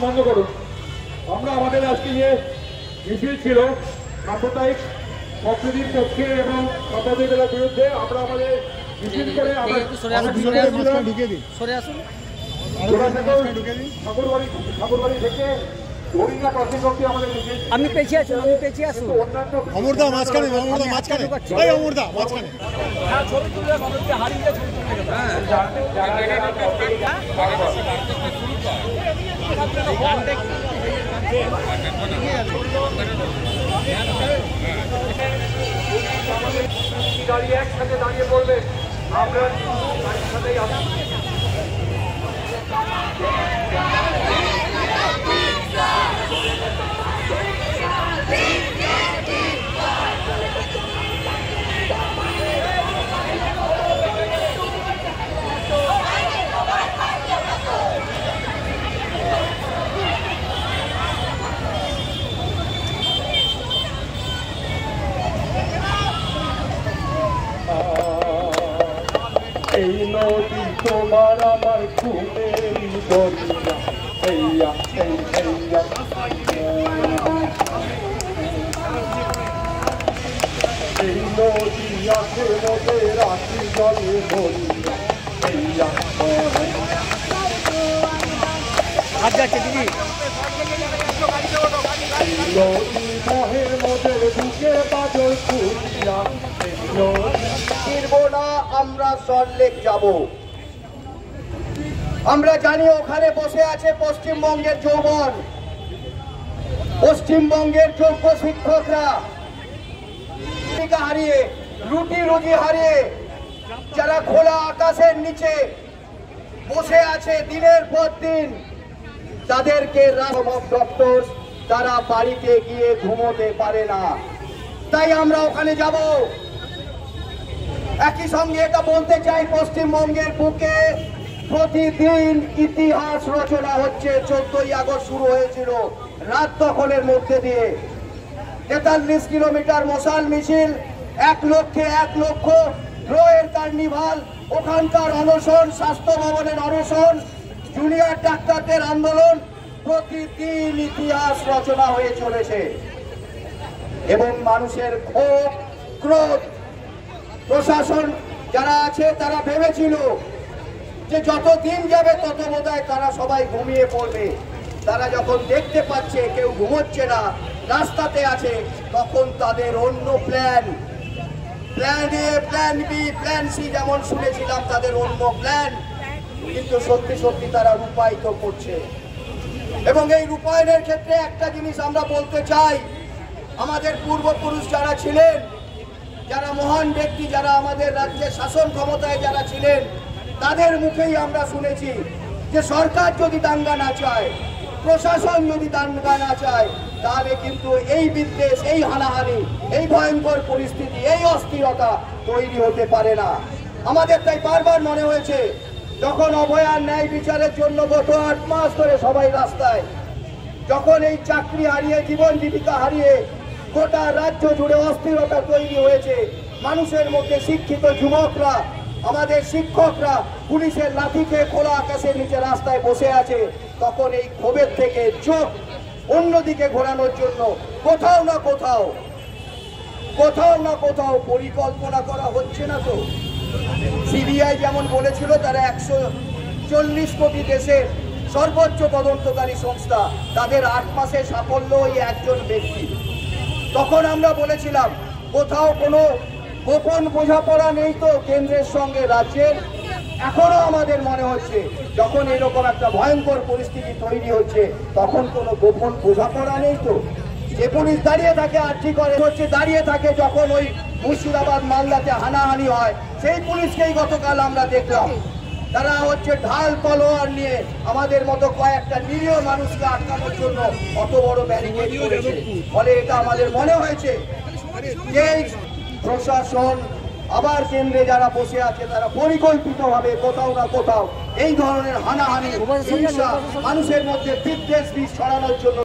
বন্ধ করুন। আমরা আমাদের আজকে যে মিছিল ছিল সাম্প্রদায়িক সম্প্রীতির পক্ষে এবং সাম্প্রদায়িকতার বিরুদ্ধে, আমরা আমাদের মিছিল করে ঠাকুরবাড়ি থেকে হরিঙ্গা ক্রসিং অব্দি আমাদের মিছিল। আমি পেছিয়ে আছি, অমরদা মাঝখানে, এই অমরদা মাঝখানে। গাড়ি একসাথে দাঁড়িয়ে পড়বেন, আমরা একসাথেই আসি। এই নদী তোমার আমার ঘুমের দরিয়া, হেইয়া এই হেইয়া এই নদী আছে মোদের রাশি জলে ভরিয়া, হেইয়া হাত যাচ্ছে দিদি। এই নদী মহের মোদের বুকে বাজল খুলিয়া, এই নদী না আমরা সল্টলেক যাব। আমরা জানি ওখানে বসে আছে পশ্চিমবঙ্গের যৌবন, পশ্চিমবঙ্গের যোগ্য শিক্ষকরা হারিয়ে, রুটি রুজি হারিয়ে, যারা খোলা আকাশের নিচে বসে আছে দিনের পর দিন, তাদেরকে ডক্টর তারা বাড়িতে গিয়ে ঘুমোতে পারে না। তাই আমরা ওখানে যাব। একই সঙ্গে এটা বলতে চাই, পশ্চিমবঙ্গের বুকে প্রতিদিন ইতিহাস রচনা হচ্ছে। 14ই আগস্ট শুরু হয়েছিল রাত দখলের মধ্যে দিয়ে, 43 কিলোমিটার মশাল মিছিল, 1 লক্ষে 1 লক্ষ রোয়ের কার্নিভাল, ওখানকার অনশন, স্বাস্থ্য ভবনের অনশন, জুনিয়র ডাক্তারদের আন্দোলন, প্রতিদিন ইতিহাস রচনা হয়ে চলেছে। এবং মানুষের ক্ষোভ, ক্রোধ, প্রশাসন যারা আছে তারা ভেবেছিল যে যত দিন যাবে তত বোধহয় তারা সবাই ঘুমিয়ে পড়বে। তারা যখন দেখতে পাচ্ছে কেউ ঘুমোচ্ছে না, রাস্তাতে আছে, তখন তাদের অন্য plan A, plan B, plan C যেমন শুনেছিলাম, তাদের অন্য প্ল্যান কিন্তু সত্যি সত্যি তারা রূপায়িত করছে। এবং এই রূপায়ণের ক্ষেত্রে একটা জিনিস আমরা বলতে চাই, আমাদের পূর্বপুরুষ যারা ছিলেন, যারা মহান ব্যক্তি, যারা আমাদের রাজ্যের শাসন ক্ষমতায় যারা ছিলেন, তাদের মুখেই আমরা শুনেছি যে সরকার যদি দাঙ্গা না চায়, প্রশাসন যদি দাঙ্গা না চায়, তাহলে কিন্তু এই বিদ্বেষ, এই হানাহানি, এই ভয়ঙ্কর পরিস্থিতি, এই অস্থিরতা তৈরি হতে পারে না। আমাদের তাই বারবার মনে হয়েছে, যখন অভয়ার ন্যায় বিচারের জন্য গত 8 মাস ধরে সবাই রাস্তায়, যখন এই চাকরি হারিয়ে, জীবন জীবিকা হারিয়ে গোটা রাজ্য জুড়ে অস্থিরতা তৈরি হয়েছে, মানুষের মধ্যে শিক্ষিত যুবকরা, আমাদের শিক্ষকরা পুলিশের লাঠি খেয়ে খোলা আকাশের নিচে রাস্তায় বসে আছে, তখন এই ক্ষোভের থেকে চোখ অন্যদিকে ঘোরানোর জন্য কোথাও না কোথাও পরিকল্পনা করা হচ্ছে না। তো সিবিআই যেমন বলেছিল তারা 140 কোটি দেশের সর্বোচ্চ তদন্তকারী সংস্থা, তাদের 8 মাসের সাফল্য ওই একজন ব্যক্তি। তখন আমরা বলেছিলাম কোথাও কোনো গোপন বোঝাপড়া নেই তো কেন্দ্রের সঙ্গে রাজ্যের। এখনো আমাদের মনে হচ্ছে যখন এরকম একটা ভয়ঙ্কর পরিস্থিতি তৈরি হচ্ছে, তখন কোনো গোপন বোঝাপড়া নেই তো। যে পুলিশ দাঁড়িয়ে থাকে আর্জি করে হচ্ছে, দাঁড়িয়ে থাকে যখন ওই মুর্শিদাবাদ মালদাতে হানাহানি হয়, সেই পুলিশকেই গতকাল আমরা দেখলাম তারা হচ্ছে ঢাল তলোয়ার নিয়ে আমাদের মতো কয়েকটা নিরীহ মানুষকে আটকানোর জন্য অত বড় ব্যারিকেড করেছে। ফলে এটা আমাদের মনে হয়েছে যে প্রশাসন আবার কেন্দ্রে যারা বসে আছে তারা পরিকল্পিতভাবে কোথাও না কোথাও এই ধরনের হানাহানি হিংসা মানুষের মধ্যে বিদ্বেষ বীজ ছড়ানোর জন্য